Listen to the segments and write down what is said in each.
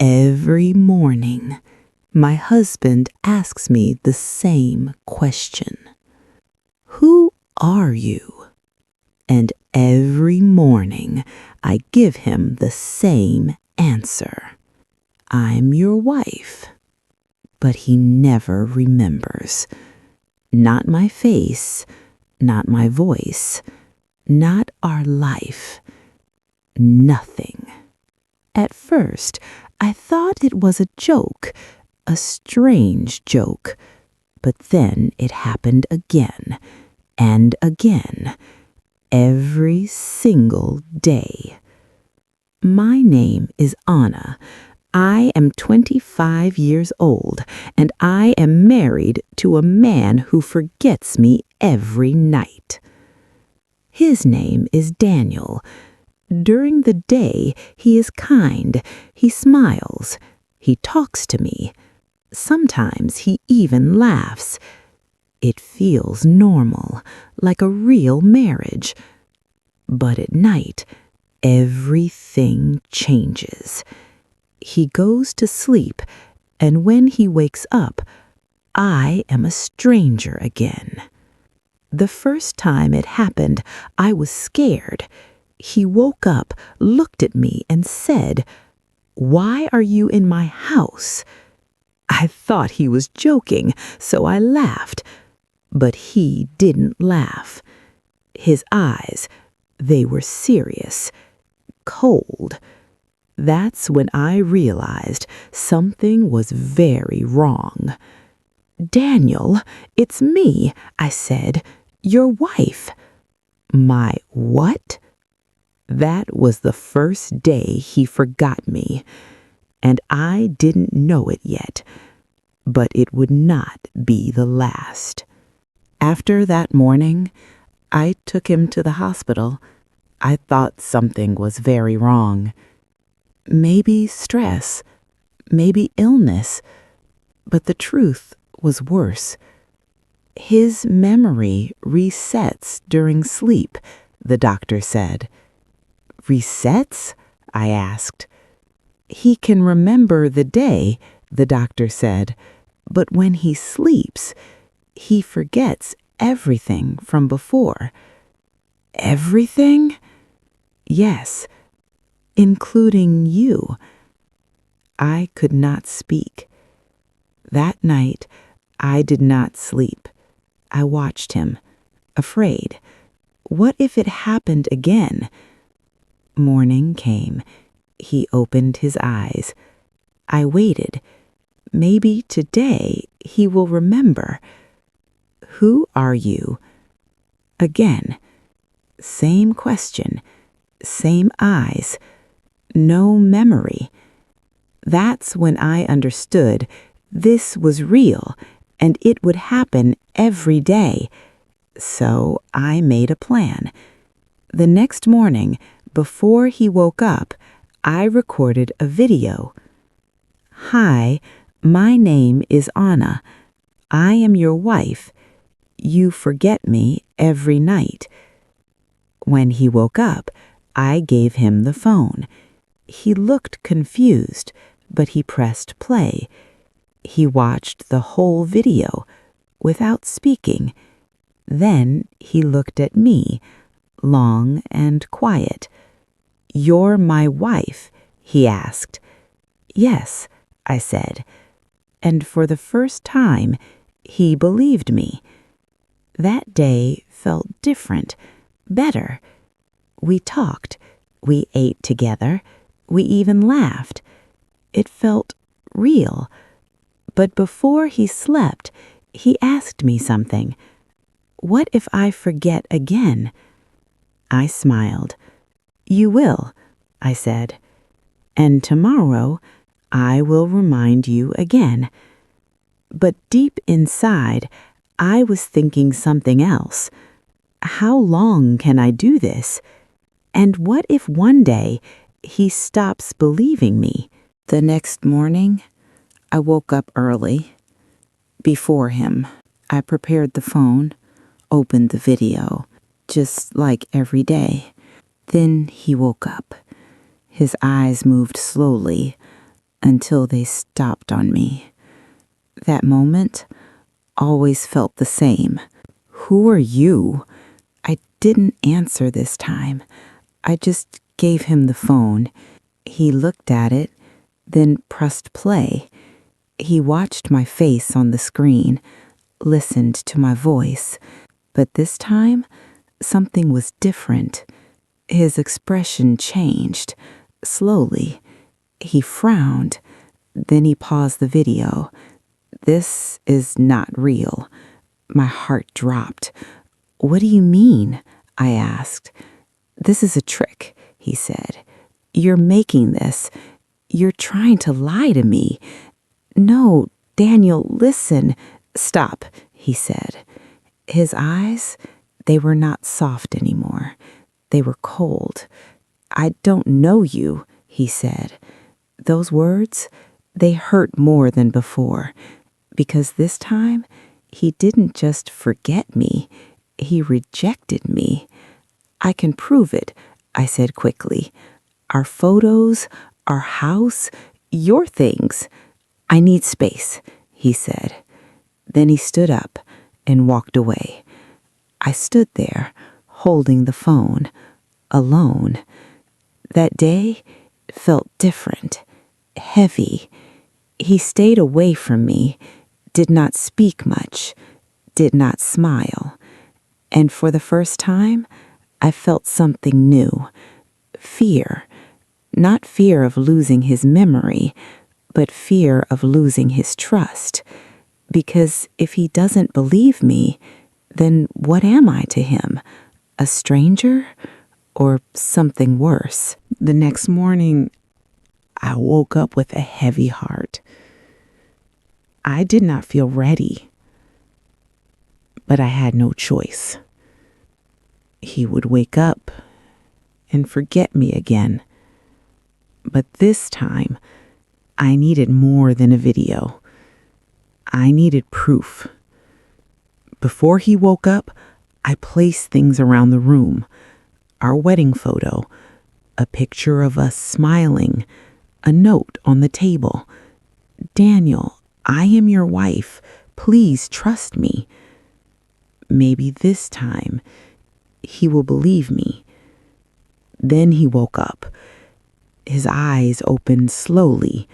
Every morning, my husband asks me the same question. Who are you? And every morning, I give him the same answer. I'm your wife. But he never remembers. Not my face, not my voice, not our life. Nothing. At first, I thought it was a joke, a strange joke. But then it happened again and again, every single day. My name is Anna. I am 25 years old, and I am married to a man who forgets me every night. His name is Daniel. During the day, he is kind, he smiles, he talks to me. Sometimes he even laughs. It feels normal, like a real marriage. But at night, everything changes. He goes to sleep, and when he wakes up, I am a stranger again. The first time it happened, I was scared. He woke up, looked at me, and said, "Why are you in my house?" I thought he was joking, so I laughed. But he didn't laugh. His eyes, they were serious, cold. That's when I realized something was very wrong. "Daniel, it's me," I said, "your wife." "My what?" That was the first day he forgot me, and I didn't know it yet, but it would not be the last. After that morning, I took him to the hospital. I thought something was very wrong. Maybe stress, maybe illness, but the truth was worse. His memory resets during sleep, the doctor said. Resets? I asked. He can remember the day, the doctor said, but when he sleeps, he forgets everything from before. Everything? Yes. Including you. I could not speak. That night, I did not sleep. I watched him, afraid. What if it happened again? Morning came. He opened his eyes. I waited. Maybe today he will remember. Who are you? Again. Same question. Same eyes. No memory. That's when I understood this was real and it would happen every day. So I made a plan. The next morning, before he woke up, I recorded a video. "Hi, my name is Anna. I am your wife. You forget me every night." When he woke up, I gave him the phone. He looked confused, but he pressed play. He watched the whole video without speaking. Then he looked at me, long and quiet. "You're my wife?" he asked. "Yes," I said. And for the first time, he believed me. That day felt different, better. We talked. We ate together. We even laughed. It felt real. But before he slept, he asked me something. "What if I forget again?" I smiled. "You will," I said. "And tomorrow, I will remind you again." But deep inside, I was thinking something else. How long can I do this? And what if one day he stops believing me? The next morning, I woke up early. Before him, I prepared the phone, opened the video, just like every day. Then he woke up. His eyes moved slowly, until they stopped on me. That moment always felt the same. Who are you? I didn't answer this time. I just gave him the phone. He looked at it, then pressed play. He watched my face on the screen, listened to my voice. But this time, something was different. His expression changed, slowly. He frowned. Then he paused the video. This is not real. My heart dropped. What do you mean? I asked. This is a trick, he said. You're making this. You're trying to lie to me. No, Daniel, listen. Stop, he said. His eyes, they were not soft anymore. They were cold. I don't know you, he said. Those words, they hurt more than before, because this time he didn't just forget me, he rejected me. I can prove it, I said quickly. Our photos, our house, your things. I need space, he said. Then he stood up and walked away. I stood there, holding the phone, alone. That day felt different, heavy. He stayed away from me, did not speak much, did not smile. And for the first time, I felt something new. Fear. Not fear of losing his memory, but fear of losing his trust. Because if he doesn't believe me, then what am I to him? A stranger? Or something worse? The next morning, I woke up with a heavy heart. I did not feel ready, but I had no choice. He would wake up and forget me again. But this time, I needed more than a video. I needed proof. Before he woke up, I placed things around the room. Our wedding photo, a picture of us smiling, a note on the table. Daniel, I am your wife. Please trust me. Maybe this time he will believe me. Then he woke up. His eyes opened slowly,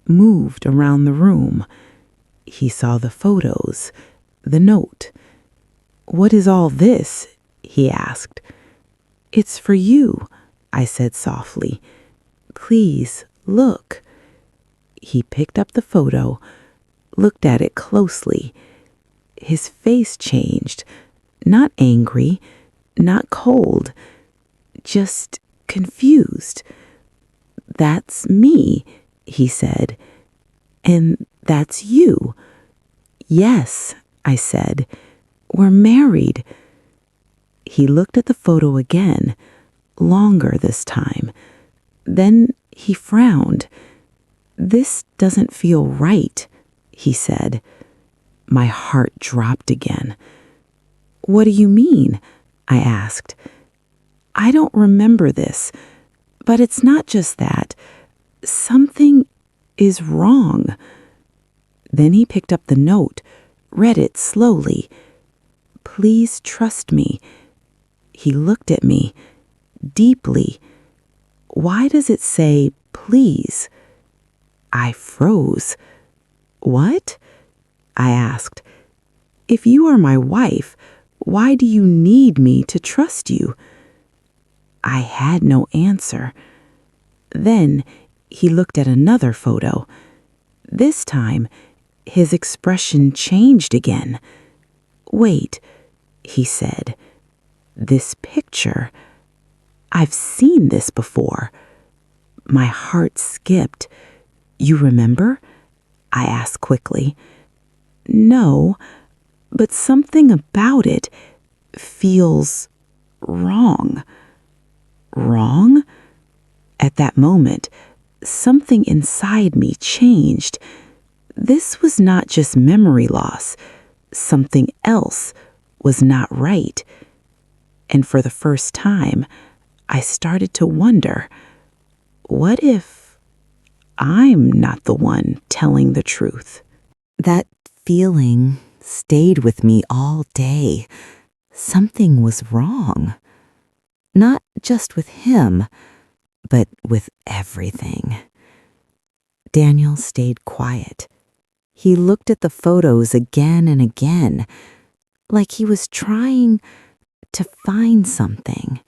moved around the room. He saw the photos, the note. What is all this? He asked. It's for you, I said softly. Please, look. He picked up the photo, looked at it closely. His face changed, not angry, not cold, just confused. That's me, he said. And that's you. Yes, I said. We're married. He looked at the photo again, longer this time. Then he frowned. This doesn't feel right, he said. My heart dropped again. What do you mean? I asked. I don't remember this, but it's not just that. Something is wrong. Then he picked up the note, read it slowly. Please trust me. He looked at me deeply. Why does it say please? I froze. What? I asked. If you are my wife, why do you need me to trust you? I had no answer. Then he looked at another photo. This time, his expression changed again. Wait, he said. This picture, I've seen this before. My heart skipped. You remember? I asked quickly. No, but something about it feels wrong. Wrong? At that moment, something inside me changed. This was not just memory loss. Something else was not right. And for the first time, I started to wonder, what if I'm not the one telling the truth. That feeling stayed with me all day. Something was wrong. Not just with him, but with everything. Daniel stayed quiet. He looked at the photos again and again, like he was trying to find something.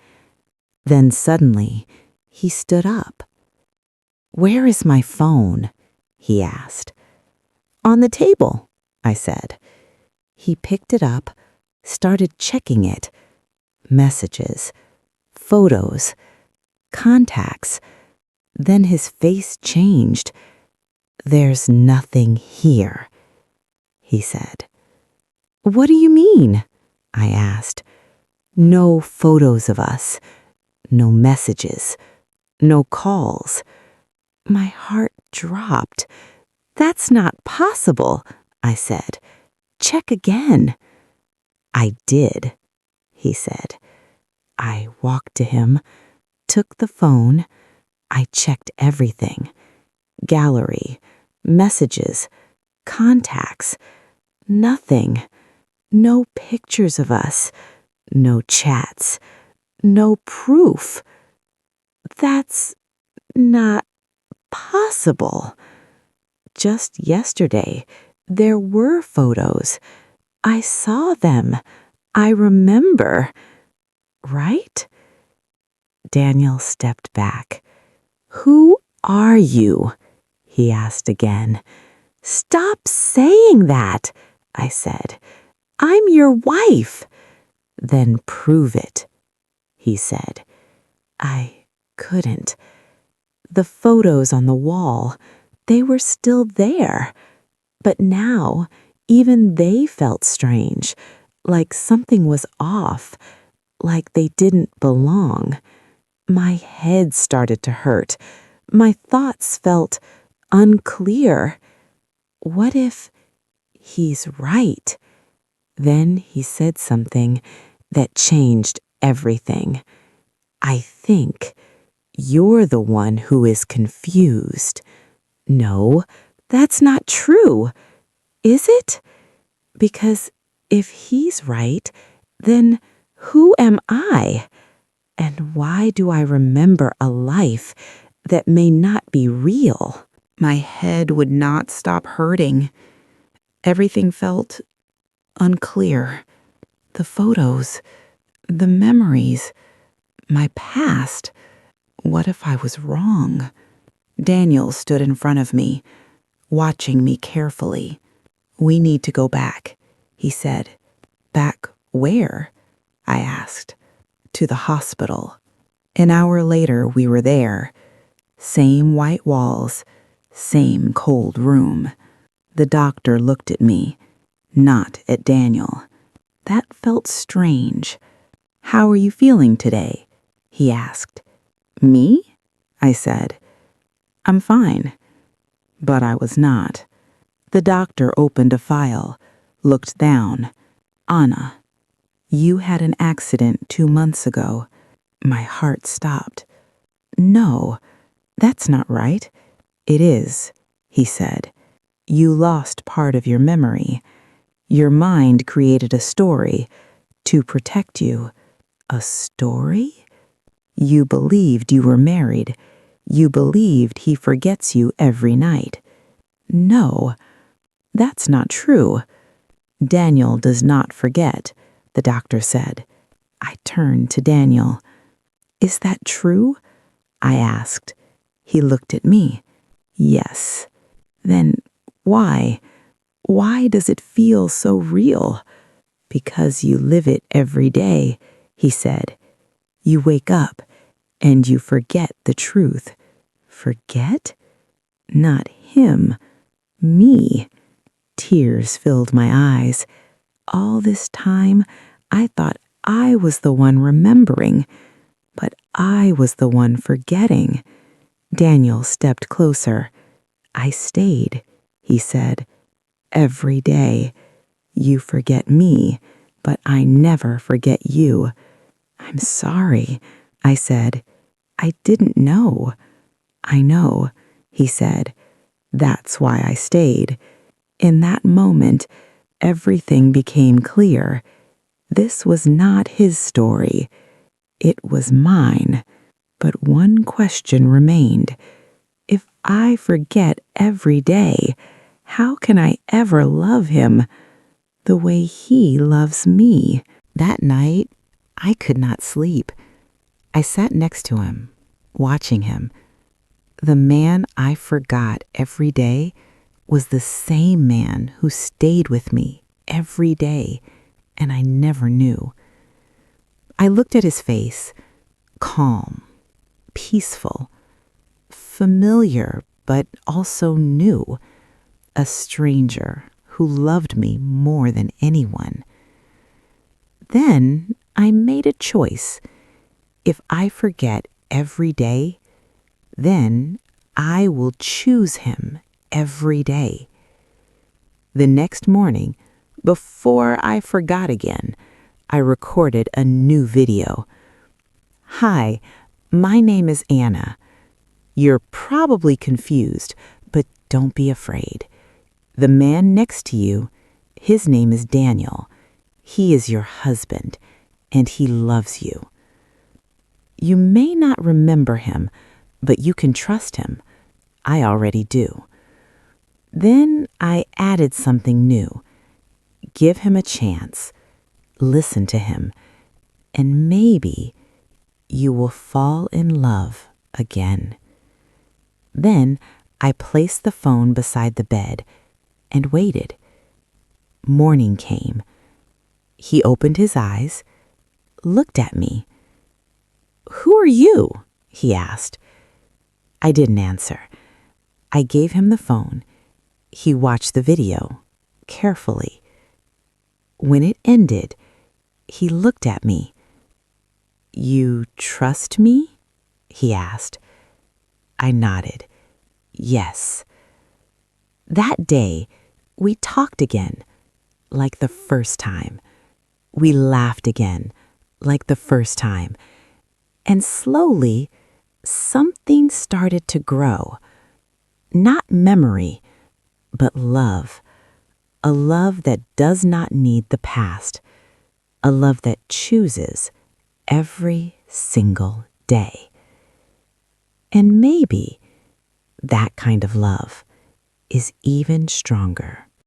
Then suddenly, he stood up. "Where is my phone?" he asked. "On the table," I said. He picked it up, started checking it. Messages, photos, contacts. Then his face changed. "There's nothing here," he said. "What do you mean?" I asked. "No photos of us, no messages, no calls." My heart dropped. "That's not possible," I said. "Check again." "I did," he said. I walked to him, took the phone. I checked everything. Gallery, messages, contacts. Nothing. No pictures of us. No chats. No proof. That's not possible. Just yesterday, there were photos. I saw them. I remember. Right? Daniel stepped back. "Who are you?" he asked again. "Stop saying that," I said. "I'm your wife." "Then prove it," he said. I couldn't. The photos on the wall, they were still there. But now, even they felt strange, like something was off, like they didn't belong. My head started to hurt. My thoughts felt unclear. What if he's right? Then he said something that changed everything. "I think you're the one who is confused." "No, that's not true. Is it? Because if he's right, then who am I? And why do I remember a life that may not be real?" My head would not stop hurting. Everything felt unclear. The photos, the memories, my past. What if I was wrong? Daniel stood in front of me, watching me carefully. "We need to go back," he said. "Back where?" I asked. "To the hospital." An hour later, we were there. Same white walls, same cold room. The doctor looked at me, not at Daniel. That felt strange. "How are you feeling today?" he asked. "Me?" I said. "I'm fine." But I was not. The doctor opened a file, looked down. "Anna, you had an accident 2 months ago." My heart stopped. "No, that's not right." "It is," he said. "You lost part of your memory. Your mind created a story to protect you." "A story?" "You believed you were married. You believed he forgets you every night." "No, that's not true." "Daniel does not forget," the doctor said. I turned to Daniel. "Is that true?" I asked. He looked at me. "Yes." "Then why? Why does it feel so real?" "Because you live it every day," he said. "You wake up and you forget the truth." "Forget?" "Not him. Me." Tears filled my eyes. All this time, I thought I was the one remembering, but I was the one forgetting. Daniel stepped closer. "I stayed," he said. "Every day. You forget me, but I never forget you." "I'm sorry," I said. "I didn't know." "I know. he said. That's why I stayed. In that moment, everything became clear. This was not his story. It was mine. But one question remained. If I forget every day, how can I ever love him the way he loves me? That night, I could not sleep. I sat next to him, watching him. The man I forgot every day was the same man who stayed with me every day, and I never knew. I looked at his face, calm, peaceful, familiar, but also new, a stranger who loved me more than anyone. Then I made a choice. If I forget every day, then I will choose him every day. The next morning, before I forgot again, I recorded a new video. Hi, my name is Anna. You're probably confused, but don't be afraid. The man next to you, his name is Daniel. He is your husband, and he loves you. You may not remember him, but you can trust him. I already do. Then I added something new. Give him a chance. Listen to him, and maybe you will fall in love again. Then I placed the phone beside the bed and waited. Morning came. He opened his eyes, looked at me. "Who are you?" he asked. I didn't answer. I gave him the phone. He watched the video carefully. When it ended, he looked at me. "You trust me?" he asked. I nodded. Yes. That day, we talked again, like the first time. We laughed again, like the first time. And slowly, something started to grow. Not memory, but love. A love that does not need the past. A love that chooses every single day. And maybe that kind of love is even stronger.